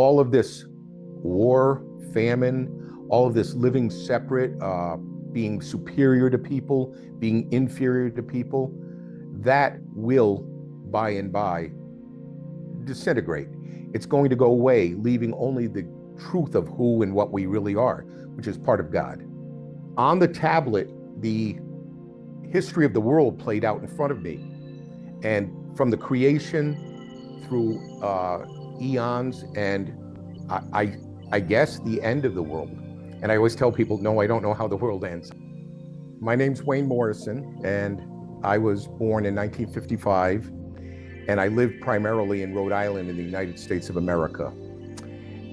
All of this war, famine, all of this living separate, being superior to people, being inferior to people, that will, by and by, disintegrate. It's going to go away, leaving only the truth of who and what we really are, which is part of God. On the tablet, the history of the world played out in front of me. And from the creation through eons and I guess the end of the world. And I always tell people, no, I don't know how the world ends. My name's Wayne Morrison, and I was born in 1955, and I lived primarily in Rhode Island in the United States of America.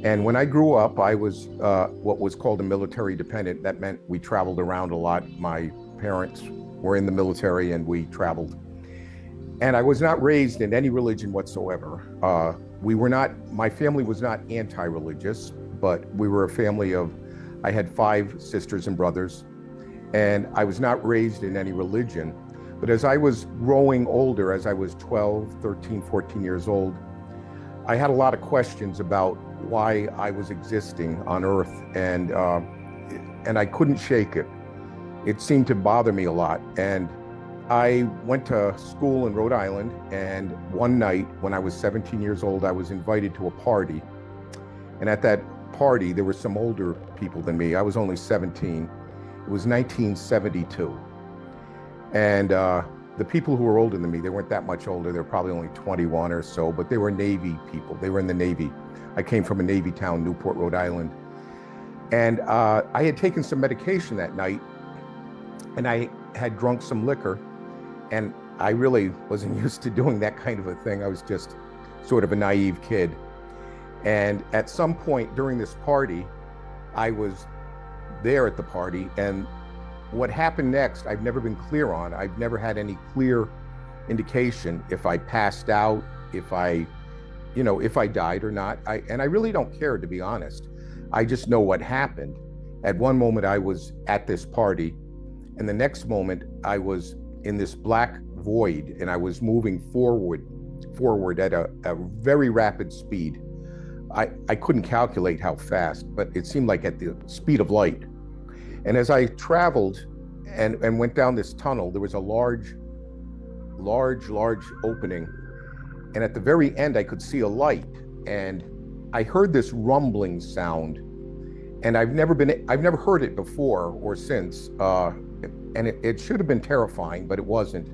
And when I grew up, I was what was called a military dependent. That meant we traveled around a lot. My parents were in the military and we traveled. And I was not raised in any religion whatsoever. My family was not anti-religious, but we were a family of, I had 5 sisters and brothers, and I was not raised in any religion. But as I was growing older, as I was 12, 13, 14 years old, I had a lot of questions about why I was existing on Earth, and I couldn't shake it. It seemed to bother me a lot. And I went to school in Rhode Island, and one night when I was 17 years old, I was invited to a party. And at that party, there were some older people than me. I was only 17. It was 1972. And the people who were older than me, they weren't that much older. They were probably only 21 or so, but they were Navy people. They were in the Navy. I came from a Navy town, Newport, Rhode Island. And I had taken some medication that night, and I had drunk some liquor. And I really wasn't used to doing that kind of a thing. I was just sort of a naive kid. And at some point during this party, I was there at the party, and what happened next, I've never been clear on. I've never had any clear indication if I passed out, if I died or not. And I really don't care, to be honest. I just know what happened. At one moment, I was at this party, and the next moment, I was in this black void, and I was moving forward at a very rapid speed. I couldn't calculate how fast, but it seemed like at the speed of light. And as I traveled and went down this tunnel, there was a large opening. And at the very end, I could see a light, and I heard this rumbling sound. And I've never heard it before or since. And it should have been terrifying, but it wasn't.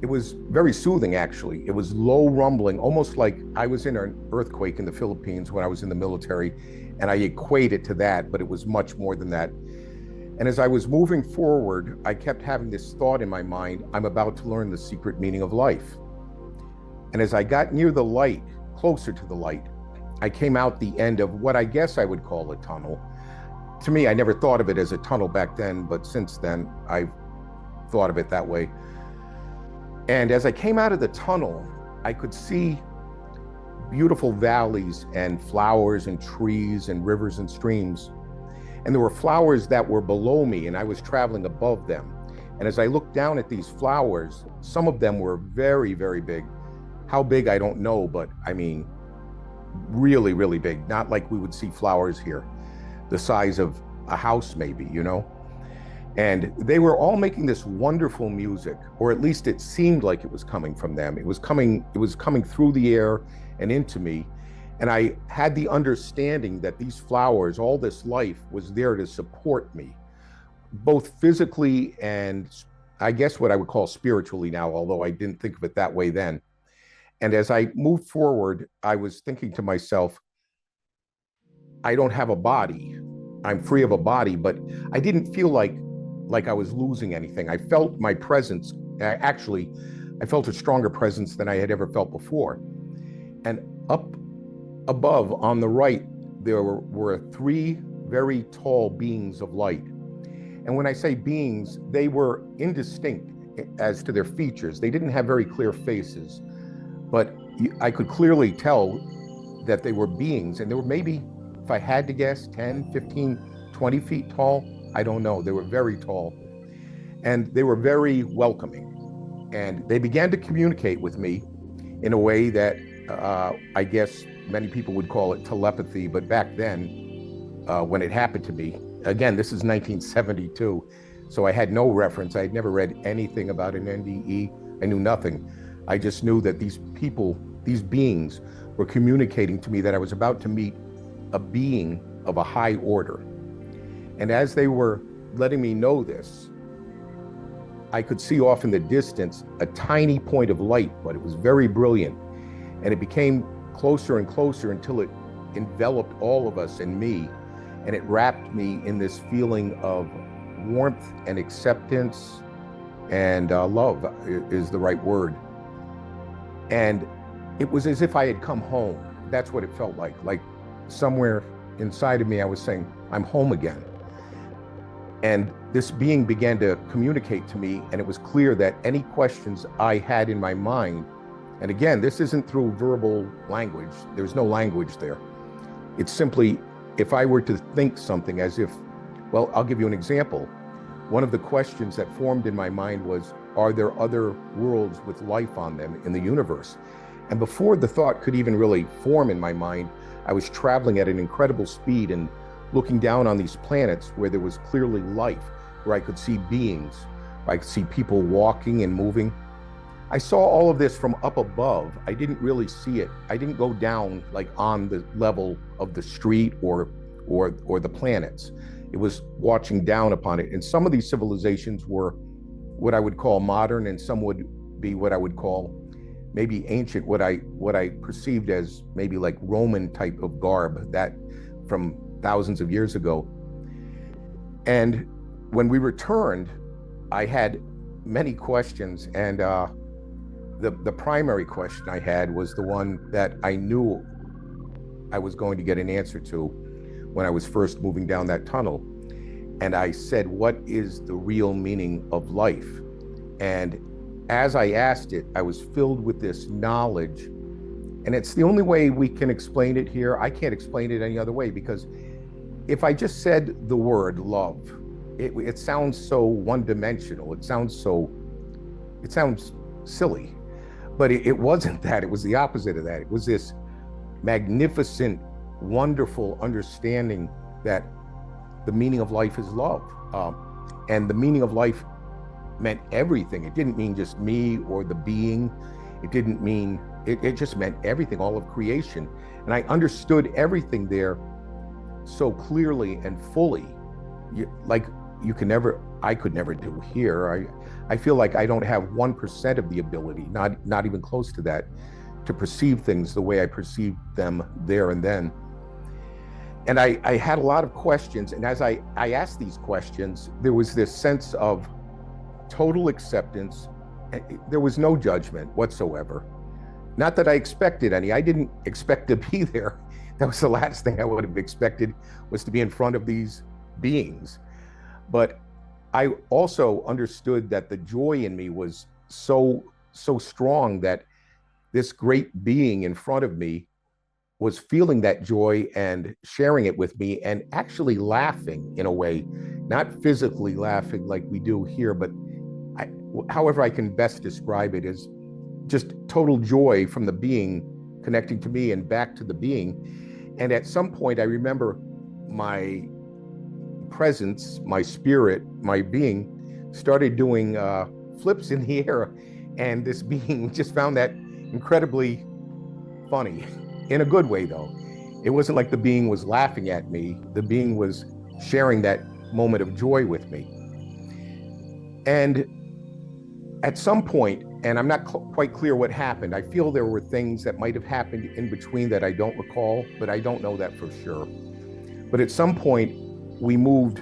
It was very soothing, actually. It was low rumbling, almost like I was in an earthquake in the Philippines when I was in the military, and I equate it to that, but it was much more than that. And as I was moving forward, I kept having this thought in my mind, I'm about to learn the secret meaning of life. And as I got near the light, closer to the light, I came out the end of what I guess I would call a tunnel. To me, I never thought of it as a tunnel back then, but since then, I've thought of it that way. And as I came out of the tunnel, I could see beautiful valleys and flowers and trees and rivers and streams. And there were flowers that were below me, and I was traveling above them. And as I looked down at these flowers, some of them were very, very big. How big, I don't know, but I mean, really, really big. Not like we would see flowers here, the size of a house maybe, And they were all making this wonderful music, or at least it seemed like it was coming from them. It was coming through the air and into me. And I had the understanding that these flowers, all this life, was there to support me, both physically and I guess what I would call spiritually now, although I didn't think of it that way then. And as I moved forward, I was thinking to myself, I don't have a body. I'm free of a body, but I didn't feel like I was losing anything. I felt my presence. I felt a stronger presence than I had ever felt before. And up above on the right, there were 3 very tall beings of light. And when I say beings, they were indistinct as to their features. They didn't have very clear faces, but I could clearly tell that they were beings. And they were maybe, if I had to guess, 10, 15, 20 feet tall. I don't know. They were very tall. And they were very welcoming. And they began to communicate with me in a way that I guess many people would call it telepathy, but back then, when it happened to me, again, this is 1972, so I had no reference. I had never read anything about an NDE. I knew nothing. I just knew that these people, these beings, were communicating to me that I was about to meet a being of a high order. And as they were letting me know this, I could see off in the distance a tiny point of light, but it was very brilliant. And it became closer and closer until it enveloped all of us and me. And it wrapped me in this feeling of warmth and acceptance and love is the right word. And it was as if I had come home. That's what it felt like. Like somewhere inside of me, I was saying, I'm home again. And this being began to communicate to me, and it was clear that any questions I had in my mind, and again, this isn't through verbal language, there's no language there. It's simply, if I were to think something as if, well, I'll give you an example. One of the questions that formed in my mind was, are there other worlds with life on them in the universe? And before the thought could even really form in my mind, I was traveling at an incredible speed and looking down on these planets where there was clearly life, where I could see beings, where I could see people walking and moving. I saw all of this from up above. I didn't really see it. I didn't go down like on the level of the street or the planets. It was watching down upon it. And some of these civilizations were what I would call modern, and some would be what I would call maybe ancient, what I perceived as maybe like Roman type of garb, that from thousands of years ago. And when we returned, I had many questions, and the primary question I had was the one that I knew I was going to get an answer to when I was first moving down that tunnel. And I said, what is the real meaning of life? And as I asked it, I was filled with this knowledge. And it's the only way we can explain it here. I can't explain it any other way, because if I just said the word love, it sounds so one-dimensional. It sounds silly, but it wasn't that. It was the opposite of that. It was this magnificent, wonderful understanding that the meaning of life is love. And the meaning of life meant everything. It didn't mean just me or the being. It didn't mean, it just meant everything, all of creation. And I understood everything there so clearly and fully, I could never do here. I feel like I don't have 1% of the ability, not even close to that, to perceive things the way I perceived them there and then. And I had a lot of questions, and as I asked these questions, there was this sense of total acceptance. There was no judgment whatsoever. Not that I expected any. I didn't expect to be there. That was the last thing I would have expected, was to be in front of these beings. But I also understood that the joy in me was so strong that this great being in front of me was feeling that joy and sharing it with me, and actually laughing in a way, not physically laughing like we do here, but however I can best describe it is just total joy from the being connecting to me and back to the being. And at some point, I remember my presence, my spirit, my being started doing flips in the air, and this being just found that incredibly funny, in a good way though. It wasn't like the being was laughing at me. The being was sharing that moment of joy with me. And at some point, and I'm not quite clear what happened, I feel there were things that might have happened in between that I don't recall, but I don't know that for sure. But at some point we moved,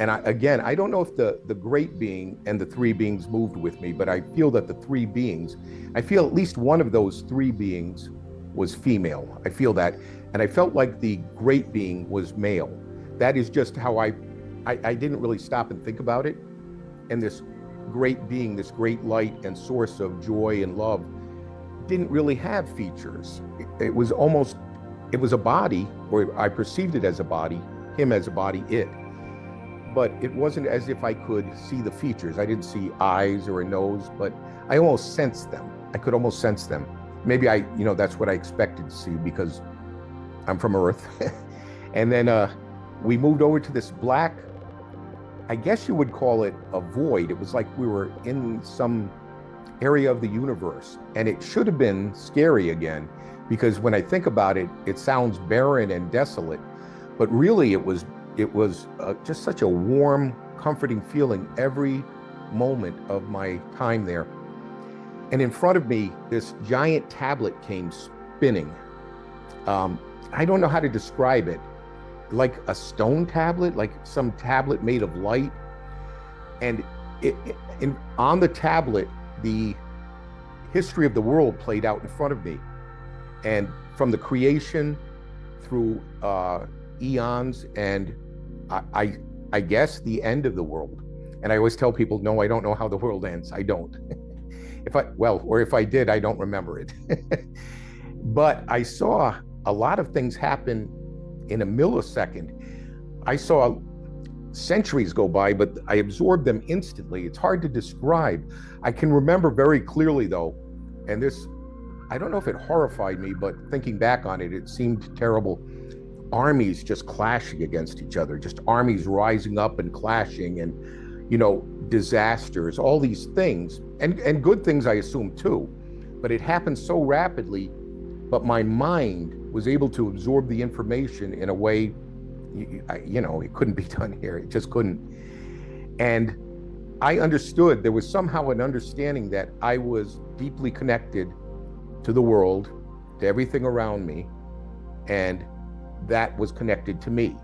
and I don't know if the great being and the three beings moved with me, but I feel that the three beings, I feel at least one of those three beings was female. I feel that. And I felt like the great being was male. That is just how I didn't really stop and think about it. And this great being, this great light and source of joy and love, didn't really have features. It was a body, or I perceived it as a body, him as a body, it. But it wasn't as if I could see the features. I didn't see eyes or a nose, but I almost sensed them. I could almost sense them. maybe that's what I expected to see because I'm from Earth. And then we moved over to this black, I guess you would call it a void. It was like we were in some area of the universe, and it should have been scary again, because when I think about it, it sounds barren and desolate, but really it was just such a warm, comforting feeling every moment of my time there. And in front of me, this giant tablet came spinning. I don't know how to describe it, like a stone tablet, like some tablet made of light. And on the tablet, the history of the world played out in front of me. And from the creation through eons, and I guess the end of the world. And I always tell people, no, I don't know how the world ends. I don't. If I did, I don't remember it. But I saw a lot of things happen in a millisecond. I saw centuries go by, but I absorbed them instantly. It's hard to describe. I can remember very clearly, though, and this, I don't know if it horrified me, but thinking back on it, it seemed terrible. Armies just clashing against each other, just armies rising up and clashing, and disasters, all these things, and good things, I assume, too. But it happened so rapidly, but my mind was able to absorb the information in a way, it couldn't be done here. It just couldn't. And I understood, there was somehow an understanding that I was deeply connected to the world, to everything around me, and that was connected to me.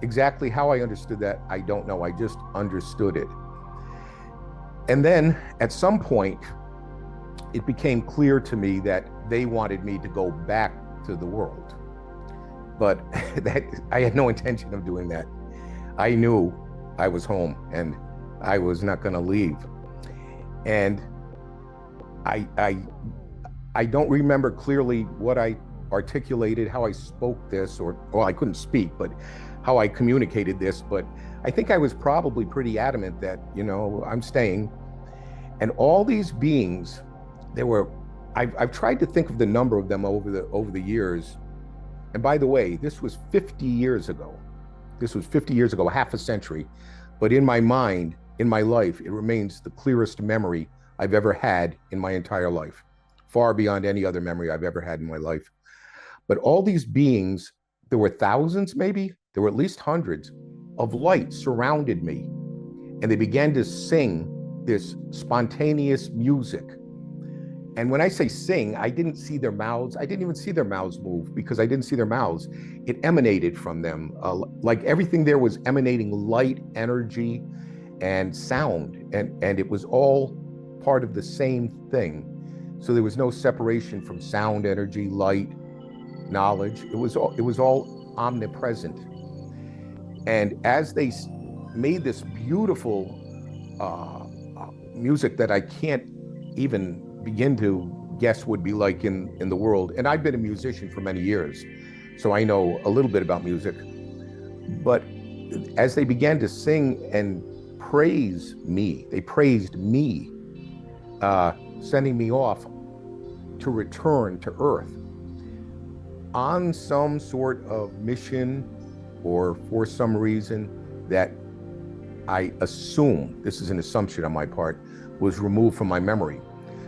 Exactly how I understood that, I don't know. I just understood it. And then at some point, it became clear to me that they wanted me to go back to the world. But I had no intention of doing that. I knew I was home and I was not going to leave. And I don't remember clearly what I articulated, how I spoke this, I couldn't speak, but how I communicated this. But I think I was probably pretty adamant that, I'm staying. And all these beings, I've tried to think of the number of them over the years. And by the way, this was 50 years ago. This was 50 years ago, half a century. But in my mind, in my life, it remains the clearest memory I've ever had in my entire life, far beyond any other memory I've ever had in my life. But all these beings, there were thousands, maybe, there were at least hundreds of light surrounded me. And they began to sing this spontaneous music. And when I say sing, I didn't see their mouths. I didn't even see their mouths move because I didn't see their mouths. It emanated from them. Like everything there was emanating light, energy, and sound. And it was all part of the same thing. So there was no separation from sound, energy, light, knowledge. It was all omnipresent. And as they made this beautiful music that I can't even begin to guess would be like in the world. And I've been a musician for many years, so I know a little bit about music. But as they began to sing and praise me, they praised me, sending me off to return to Earth on some sort of mission or for some reason that I assume, this is an assumption on my part, was removed from my memory.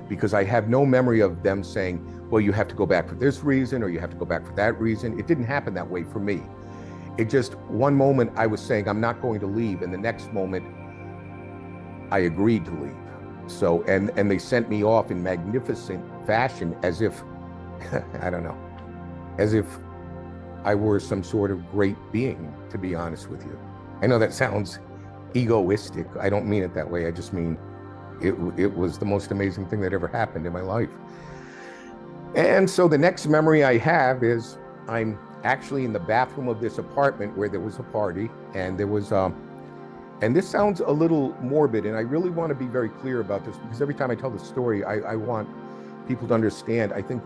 Because I have no memory of them saying, well, you have to go back for this reason or you have to go back for that reason. It didn't happen that way for me. It just, one moment I was saying, I'm not going to leave. And the next moment I agreed to leave. So, and they sent me off in magnificent fashion as if, I don't know, as if I were some sort of great being, to be honest with you. I know that sounds egoistic. I don't mean it that way. I just mean, it was the most amazing thing that ever happened in my life. And so the next memory I have is I'm actually in the bathroom of this apartment where there was a party, and there was, and this sounds a little morbid, and I really want to be very clear about this because every time I tell the story, I want people to understand. I think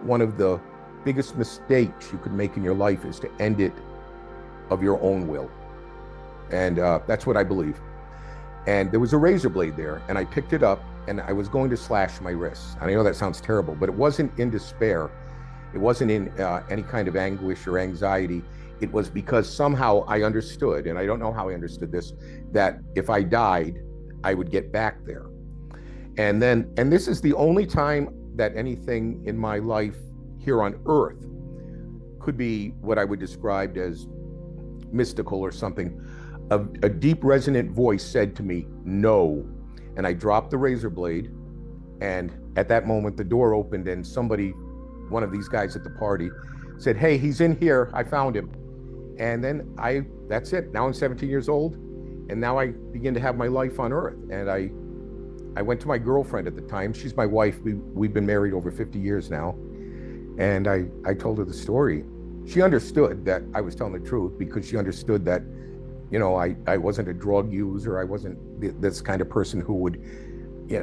one of the biggest mistakes you could make in your life is to end it of your own will. And that's what I believe. And there was a razor blade there, and I picked it up, and I was going to slash my wrists. And I know that sounds terrible, but it wasn't in despair. It wasn't in any kind of anguish or anxiety. It was because somehow I understood, and I don't know how I understood this, that if I died, I would get back there. And this is the only time that anything in my life here on earth could be what I would describe as mystical or something. A deep resonant voice said to me, no. And I dropped the razor blade. And at that moment, the door opened and somebody, one of these guys at the party, said, hey, he's in here. I found him. And then that's it. Now I'm 17 years old. And now I begin to have my life on earth. And I went to my girlfriend at the time. She's my wife. We've been married over 50 years now. And I told her the story. She understood that I was telling the truth, because she understood that, you know, I wasn't a drug user. I wasn't this kind of person who would,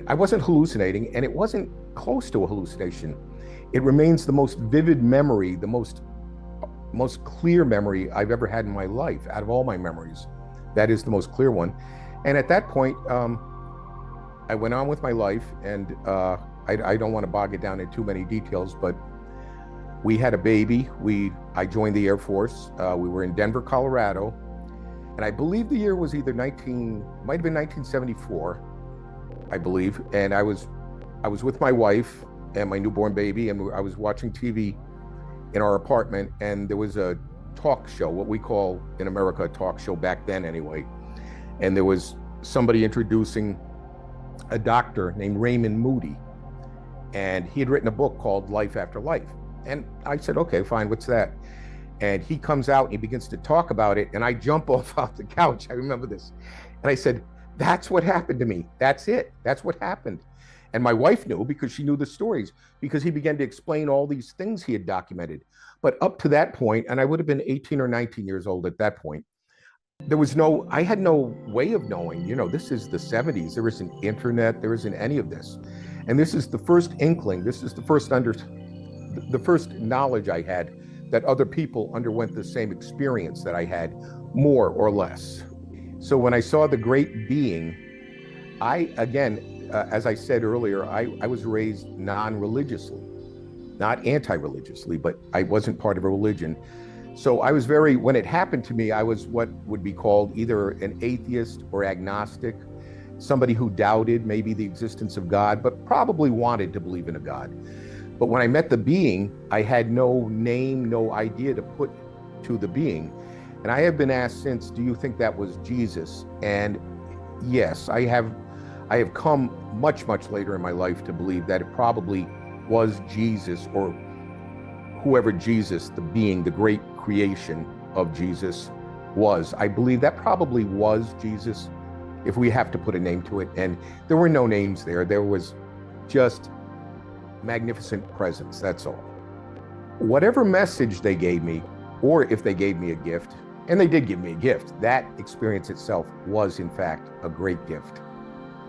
I wasn't hallucinating, and it wasn't close to a hallucination. It remains the most vivid memory, the most clear memory I've ever had in my life. Out of all my memories, that is the most clear one. And at that point, I went on with my life, and I don't want to bog it down in too many details, but we had a baby. I joined the Air Force. We were in Denver, Colorado, and I believe the year was either might have been 1974, I believe. And I was with my wife and my newborn baby, and I was watching TV in our apartment, and there was a talk show, what we call in America a talk show back then anyway. And there was somebody introducing a doctor named Raymond Moody, and he had written a book called Life After Life. And I said, okay, fine, what's that? And he comes out and he begins to talk about it, and I jump off the couch. I remember this. And I said, that's what happened to me. That's it. That's what happened. And my wife knew, because she knew the stories, because he began to explain all these things he had documented. But up to that point, and I would have been 18 or 19 years old at that point, I had no way of knowing, this is the 70s. There isn't internet, there isn't any of this. And this is the first inkling, this is the first knowledge I had that other people underwent the same experience that I had, more or less. So when I saw the great being, as I said earlier, I was raised non-religiously, not anti-religiously, but I wasn't part of a religion. So I was when it happened to me, I was what would be called either an atheist or agnostic, somebody who doubted maybe the existence of God, but probably wanted to believe in a God. But when I met the being, I had no name, no idea to put to the being. And I have been asked since, do you think that was Jesus? And yes, I have come much, much later in my life to believe that it probably was Jesus, or whoever Jesus, the being, the great creation of Jesus was. I believe that probably was Jesus, if we have to put a name to it. And there were no names there. There was just magnificent presence, that's all. Whatever message they gave me, or if they gave me a gift, and they did give me a gift, that experience itself was in fact a great gift,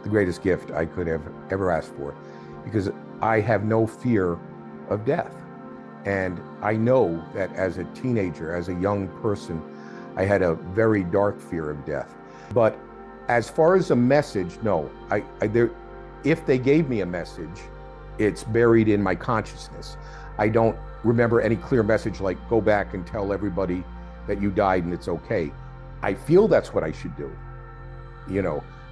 the greatest gift I could have ever asked for, because I have no fear of death. And I know that as a teenager, as a young person, I had a very dark fear of death. But as far as a message, no. If they gave me a message, it's buried in my consciousness. I don't remember any clear message like, go back and tell everybody that you died and it's okay. I feel that's what I should do,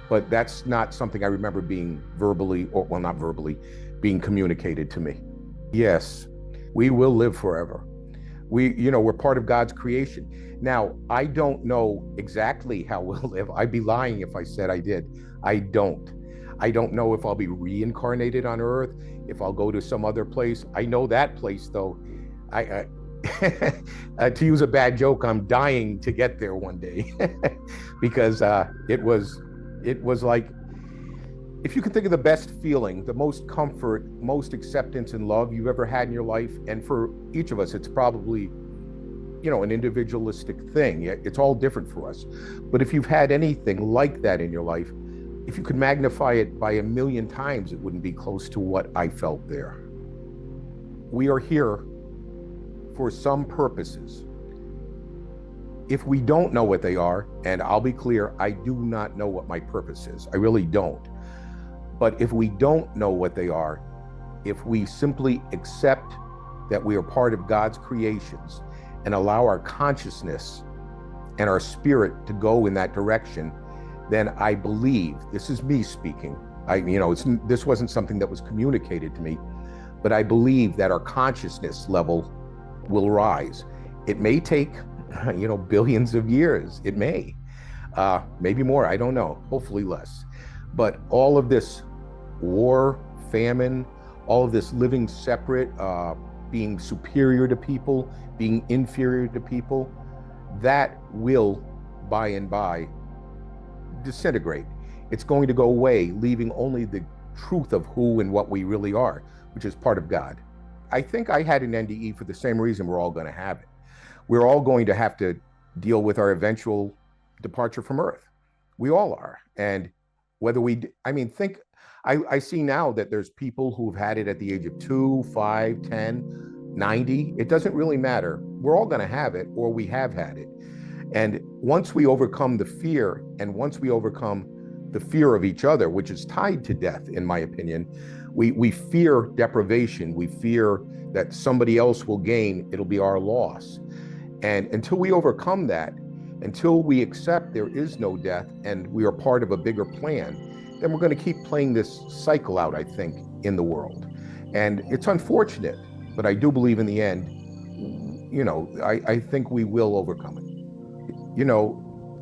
but that's not something I remember being not verbally, being communicated to me. Yes, we will live forever. We're part of God's creation. Now, I don't know exactly how we'll live. I'd be lying if I said I did. I don't know if I'll be reincarnated on Earth, if I'll go to some other place. I know that place, though. To use a bad joke, I'm dying to get there one day because it was like, if you can think of the best feeling, the most comfort, most acceptance and love you've ever had in your life, and for each of us, it's probably, an individualistic thing. It's all different for us. But if you've had anything like that in your life, if you could magnify it by 1,000,000 times, it wouldn't be close to what I felt there. We are here for some purposes. If we don't know what they are, and I'll be clear, I do not know what my purpose is. I really don't. But if we don't know what they are, if we simply accept that we are part of God's creations and allow our consciousness and our spirit to go in that direction, then I believe, this is me speaking, this wasn't something that was communicated to me, but I believe that our consciousness level will rise. It may take, billions of years. It may, maybe more, I don't know, hopefully less. But all of this war, famine, all of this living separate, being superior to people, being inferior to people, that will, by and by, disintegrate. It's going to go away, leaving only the truth of who and what we really are, which is part of God. I think I had an NDE for the same reason we're all going to have it. We're all going to have to deal with our eventual departure from Earth. We all are. And whether I see now that there's people who've had it at the age of 2, 5, 10, 90. It doesn't really matter. We're all going to have it, or we have had it. And once we overcome the fear, and once we overcome the fear of each other, which is tied to death, in my opinion, we fear deprivation. We fear that somebody else will gain, it'll be our loss. And until we overcome that, until we accept there is no death and we are part of a bigger plan, then we're going to keep playing this cycle out, I think, in the world. And it's unfortunate, but I do believe in the end, I think we will overcome it.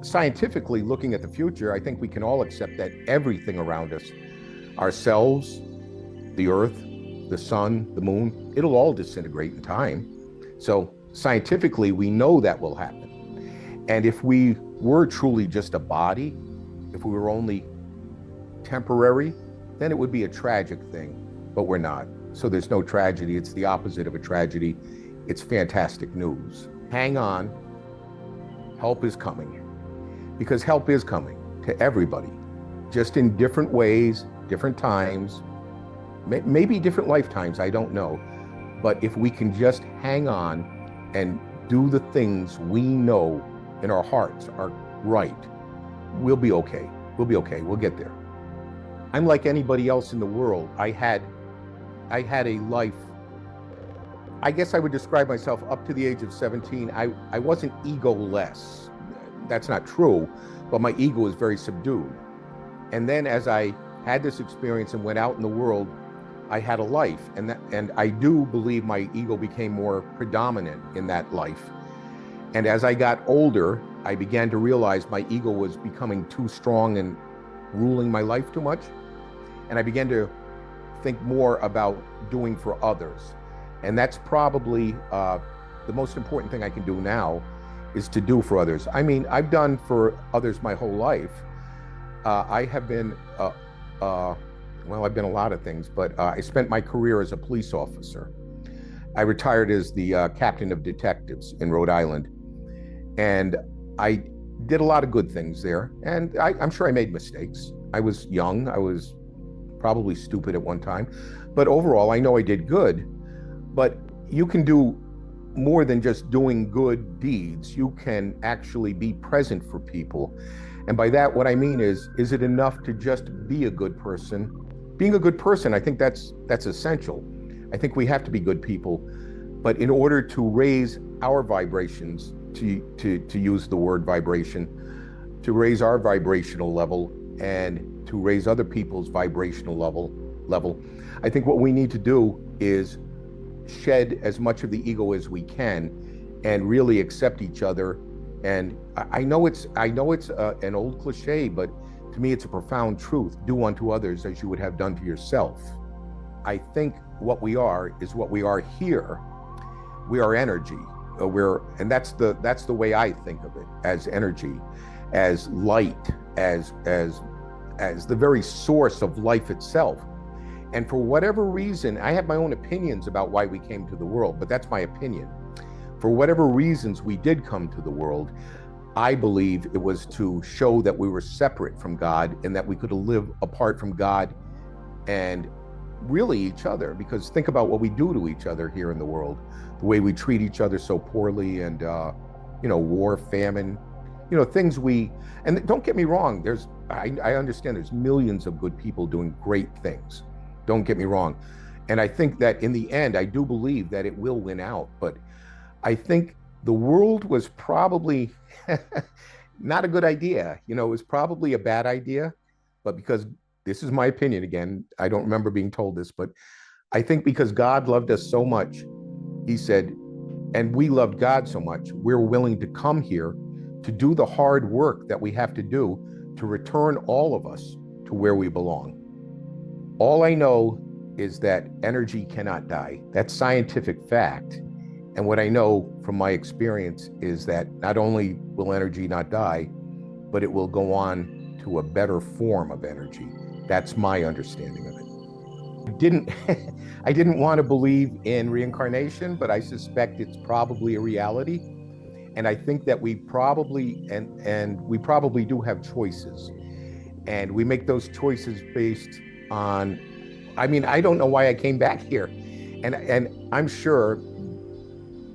Scientifically, looking at the future, I think we can all accept that everything around us, ourselves, the earth, the sun, the moon, it'll all disintegrate in time. So scientifically, we know that will happen. And if we were truly just a body, if we were only temporary, then it would be a tragic thing, but we're not. So there's no tragedy. It's the opposite of a tragedy. It's fantastic news. Hang on. Help is coming. Because help is coming to everybody, just in different ways, different times, maybe different lifetimes, I don't know. But if we can just hang on and do the things we know in our hearts are right, we'll be okay. We'll be okay. We'll get there. I'm like anybody else in the world. I had a life. I guess I would describe myself up to the age of 17. I wasn't ego-less. That's not true, but my ego was very subdued. And then as I had this experience and went out in the world, I had a life, and I do believe my ego became more predominant in that life. And as I got older, I began to realize my ego was becoming too strong and ruling my life too much. And I began to think more about doing for others. And that's probably the most important thing I can do now, is to do for others. I mean, I've done for others my whole life. I have been, I've been a lot of things, but I spent my career as a police officer. I retired as the captain of detectives in Rhode Island. And I did a lot of good things there. And I'm sure I made mistakes. I was young. I was probably stupid at one time. But overall, I know I did good. But you can do more than just doing good deeds. You can actually be present for people. And by that, what I mean is it enough to just be a good person? Being a good person, I think that's essential. I think we have to be good people. But in order to raise our vibrations, to use the word vibration, to raise our vibrational level and to raise other people's vibrational level, I think what we need to do is shed as much of the ego as we can and really accept each other. And I know it's an old cliche, but to me, it's a profound truth. Do unto others as you would have done to yourself. I think what we are is what we are here. We are energy. And that's the way I think of it, as energy, as light, as the very source of life itself. And for whatever reason, I have my own opinions about why we came to the world, but that's my opinion. For whatever reasons we did come to the world, I believe it was to show that we were separate from God and that we could live apart from God and really each other. Because think about what we do to each other here in the world, the way we treat each other so poorly. And, war, famine, things and don't get me wrong, I understand there's millions of good people doing great things. Don't get me wrong. And I think that in the end, I do believe that it will win out. But I think the world was probably not a good idea. It was probably a bad idea. But because this is my opinion again, I don't remember being told this, but I think because God loved us so much, he said, and we loved God so much, we're willing to come here to do the hard work that we have to do to return all of us to where we belong. All I know is that energy cannot die. That's scientific fact. And what I know from my experience is that not only will energy not die, but it will go on to a better form of energy. That's my understanding of it. I didn't want to believe in reincarnation, but I suspect it's probably a reality. And I think that we probably and we probably do have choices. And we make those choices based on, I don't know why I came back here. And I'm sure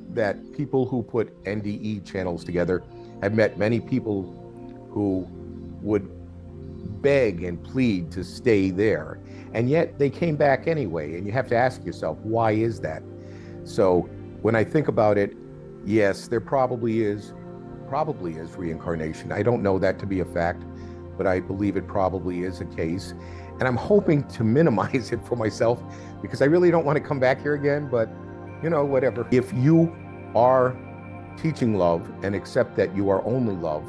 that people who put NDE channels together have met many people who would beg and plead to stay there. And yet they came back anyway. And you have to ask yourself, why is that? So when I think about it, yes, there probably is reincarnation. I don't know that to be a fact, but I believe it probably is a case. And I'm hoping to minimize it for myself because I really don't want to come back here again, but whatever. If you are teaching love and accept that you are only love,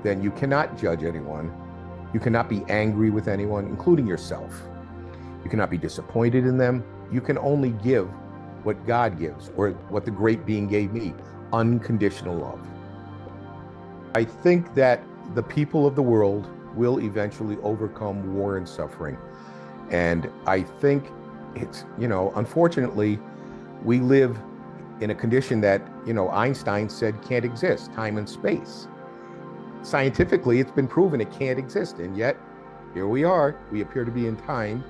then you cannot judge anyone. You cannot be angry with anyone, including yourself. You cannot be disappointed in them. You can only give what God gives, or what the great being gave me, unconditional love. I think that the people of the world will eventually overcome war and suffering. And I think it's, unfortunately, we live in a condition that, Einstein said can't exist, time and space. Scientifically, it's been proven it can't exist. And yet, here we are. We appear to be in time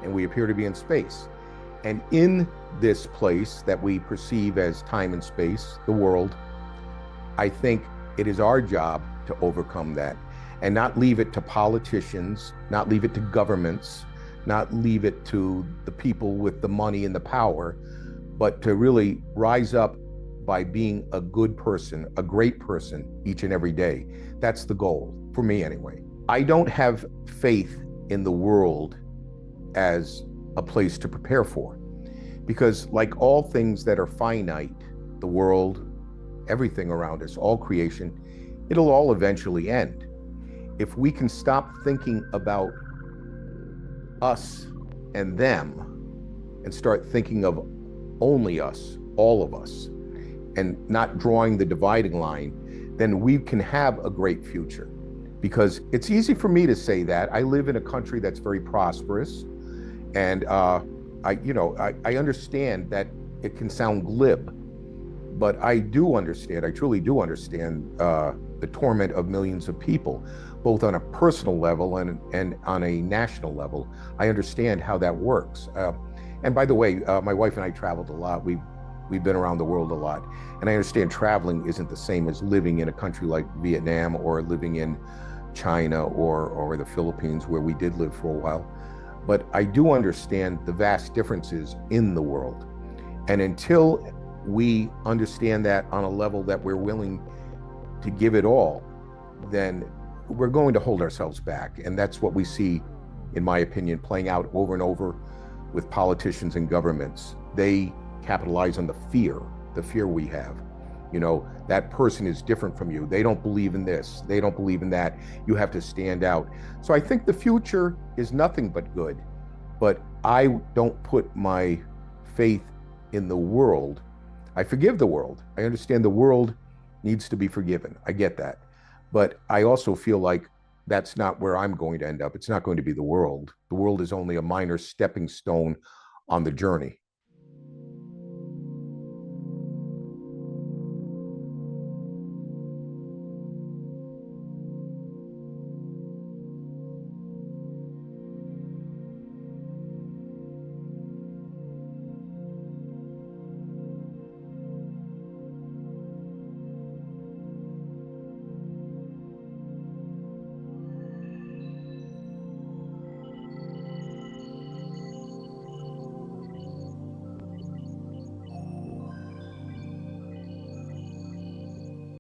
and we appear to be in space. And in this place that we perceive as time and space, the world, I think it is our job to overcome that and not leave it to politicians, not leave it to governments, not leave it to the people with the money and the power, but to really rise up by being a good person, a great person each and every day. That's the goal, for me anyway. I don't have faith in the world as a place to prepare for, because like all things that are finite, the world, everything around us, all creation, it'll all eventually end. If we can stop thinking about us and them and start thinking of only us, all of us, and not drawing the dividing line, then we can have a great future. Because it's easy for me to say that. I live in a country that's very prosperous, and I understand that it can sound glib, but I truly do understand the torment of millions of people, both on a personal level and on a national level. I understand how that works. And by the way, my wife and I traveled a lot. We've been around the world a lot. And I understand traveling isn't the same as living in a country like Vietnam or living in China or the Philippines, where we did live for a while. But I do understand the vast differences in the world. And until we understand that on a level that we're willing to give it all, then we're going to hold ourselves back. And that's what we see, in my opinion, playing out over and over with politicians and governments. They capitalize on the fear we have. That person is different from you. They don't believe in this. They don't believe in that. You have to stand out. So I think the future is nothing but good. But I don't put my faith in the world. I forgive the world. I understand the world needs to be forgiven. I get that. But I also feel like that's not where I'm going to end up. It's not going to be the world. The world is only a minor stepping stone on the journey.